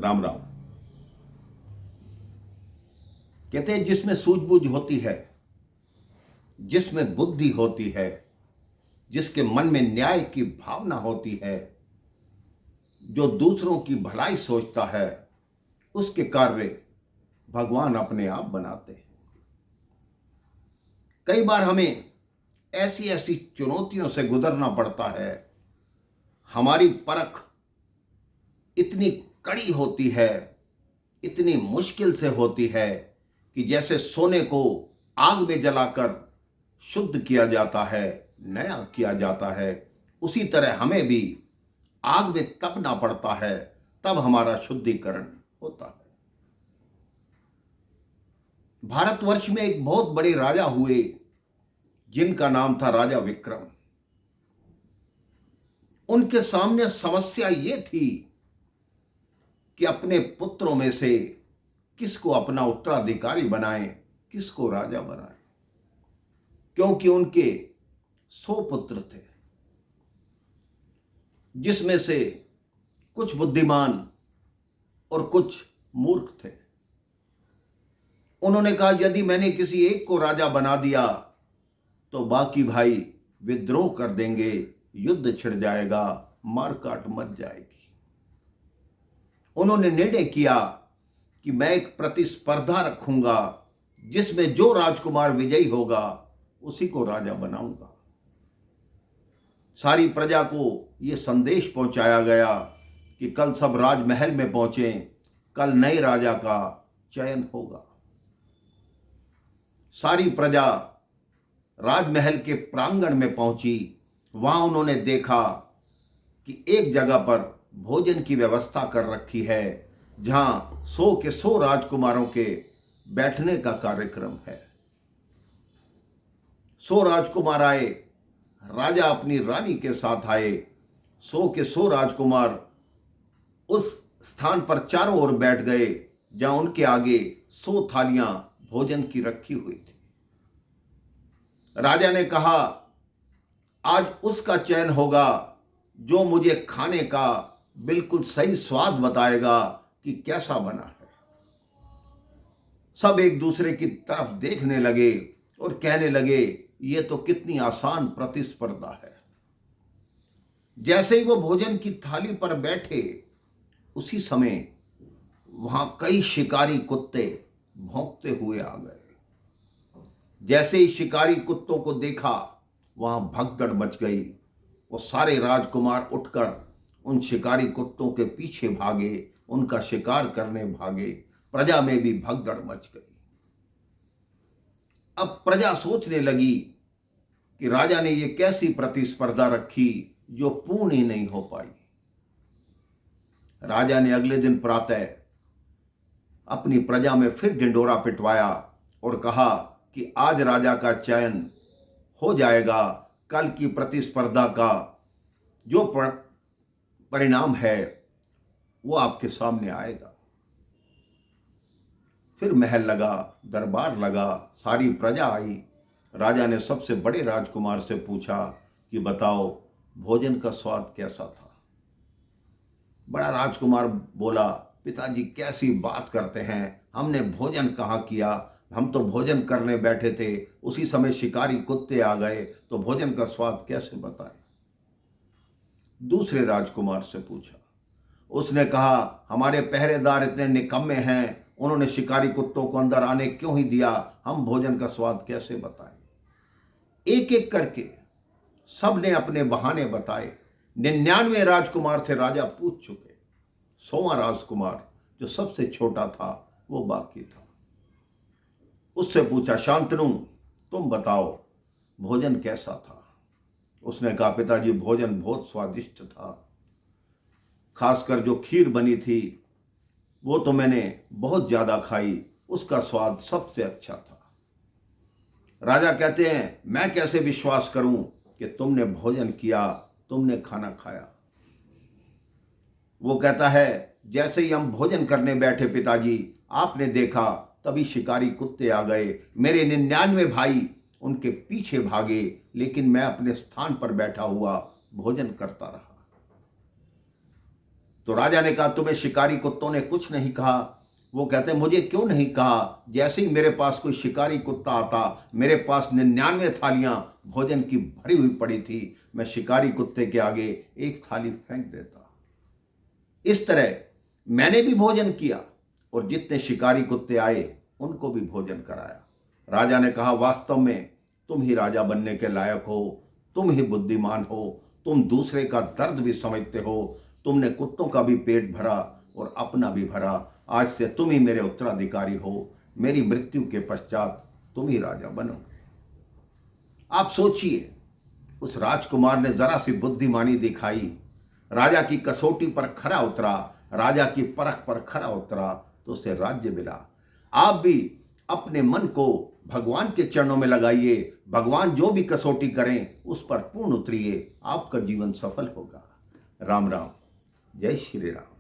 राम राम। कहते हैं जिसमें सूझबूझ होती है, जिसमें बुद्धि होती है, जिसके मन में न्याय की भावना होती है, जो दूसरों की भलाई सोचता है, उसके कार्य भगवान अपने आप बनाते हैं। कई बार हमें ऐसी ऐसी चुनौतियों से गुजरना पड़ता है, हमारी परख इतनी कड़ी होती है, इतनी मुश्किल से होती है कि जैसे सोने को आग में जलाकर शुद्ध किया जाता है, नया किया जाता है, उसी तरह हमें भी आग में तपना पड़ता है, तब हमारा शुद्धिकरण होता है। भारतवर्ष में एक बहुत बड़े राजा हुए जिनका नाम था राजा विक्रम। उनके सामने समस्या ये थी कि अपने पुत्रों में से किसको अपना उत्तराधिकारी बनाएं, किसको राजा बनाएं, क्योंकि उनके 100 पुत्र थे, जिसमें से कुछ बुद्धिमान और कुछ मूर्ख थे। उन्होंने कहा यदि मैंने किसी एक को राजा बना दिया तो बाकी भाई विद्रोह कर देंगे, युद्ध छिड़ जाएगा, मारकाट मच जाएगी। उन्होंने निर्णय किया कि मैं एक प्रतिस्पर्धा रखूंगा, जिसमें जो राजकुमार विजयी होगा उसी को राजा बनाऊंगा। सारी प्रजा को यह संदेश पहुंचाया गया कि कल सब राजमहल में पहुंचें, कल नए राजा का चयन होगा। सारी प्रजा राजमहल के प्रांगण में पहुंची। वहां उन्होंने देखा कि एक जगह पर भोजन की व्यवस्था कर रखी है, जहां 100 के 100 राजकुमारों के बैठने का कार्यक्रम है। 100 राजकुमार आए, राजा अपनी रानी के साथ आए। 100 के 100 राजकुमार उस स्थान पर चारों ओर बैठ गए जहां उनके आगे 100 थालियां भोजन की रखी हुई थी। राजा ने कहा आज उसका चयन होगा जो मुझे खाने का बिल्कुल सही स्वाद बताएगा कि कैसा बना है। सब एक दूसरे की तरफ देखने लगे और कहने लगे ये तो कितनी आसान प्रतिस्पर्धा है। जैसे ही वो भोजन की थाली पर बैठे, उसी समय वहां कई शिकारी कुत्ते भौंकते हुए आ गए। जैसे ही शिकारी कुत्तों को देखा, वहां भगदड़ मच गई। वो सारे राजकुमार उठकर उन शिकारी कुत्तों के पीछे भागे, उनका शिकार करने भागे। प्रजा में भी भगदड़ मच गई। अब प्रजा सोचने लगी कि राजा ने ये कैसी प्रतिस्पर्धा रखी जो पूर्ण ही नहीं हो पाई। राजा ने अगले दिन प्रातः अपनी प्रजा में फिर ढिंढोरा पिटवाया और कहा कि आज राजा का चयन हो जाएगा, कल की प्रतिस्पर्धा का जो परिणाम है वो आपके सामने आएगा। फिर महल लगा, दरबार लगा, सारी प्रजा आई। राजा ने सबसे बड़े राजकुमार से पूछा कि बताओ भोजन का स्वाद कैसा था। बड़ा राजकुमार बोला, पिताजी कैसी बात करते हैं, हमने भोजन कहाँ किया, हम तो भोजन करने बैठे थे, उसी समय शिकारी कुत्ते आ गए, तो भोजन का स्वाद कैसे बताएं। दूसरे राजकुमार से पूछा, उसने कहा हमारे पहरेदार इतने निकम्मे हैं, उन्होंने शिकारी कुत्तों को अंदर आने क्यों ही दिया, हम भोजन का स्वाद कैसे बताएं। एक एक करके सब ने अपने बहाने बताए। 99 राजकुमार से राजा पूछ चुके। 100वां राजकुमार जो सबसे छोटा था वो बाकी था। उससे पूछा, शांतनु तुम बताओ भोजन कैसा था। उसने कहा पिताजी भोजन बहुत स्वादिष्ट था, खासकर जो खीर बनी थी वो तो मैंने बहुत ज्यादा खाई, उसका स्वाद सबसे अच्छा था। राजा कहते हैं मैं कैसे विश्वास करूं कि तुमने भोजन किया, तुमने खाना खाया। वो कहता है जैसे ही हम भोजन करने बैठे पिताजी, आपने देखा तभी शिकारी कुत्ते आ गए, मेरे 99 भाई उनके पीछे भागे, लेकिन मैं अपने स्थान पर बैठा हुआ भोजन करता रहा। तो राजा ने कहा, तुम्हें शिकारी कुत्तों ने कुछ नहीं कहा? वो कहते, मुझे क्यों नहीं कहा? जैसे ही मेरे पास कोई शिकारी कुत्ता आता, मेरे पास 99 थालियां भोजन की भरी हुई पड़ी थी, मैं शिकारी कुत्ते के आगे एक थाली फेंक देता। इस तरह मैंने भी भोजन किया और जितने शिकारी कुत्ते आए उनको भी भोजन कराया। राजा ने कहा, वास्तव में तुम ही राजा बनने के लायक हो, तुम ही बुद्धिमान हो, तुम दूसरे का दर्द भी समझते हो, तुमने कुत्तों का भी पेट भरा और अपना भी भरा। आज से तुम ही मेरे उत्तराधिकारी हो, मेरी मृत्यु के पश्चात तुम ही राजा बनो। आप सोचिए, उस राजकुमार ने जरा सी बुद्धिमानी दिखाई, राजा की कसौटी पर खरा उतरा, राजा की परख पर खरा उतरा, तो उसे राज्य मिला। आप भी अपने मन को भगवान के चरणों में लगाइए, भगवान जो भी कसौटी करें उस पर पूर्ण उतरिए, आपका जीवन सफल होगा। राम राम, जय श्री राम।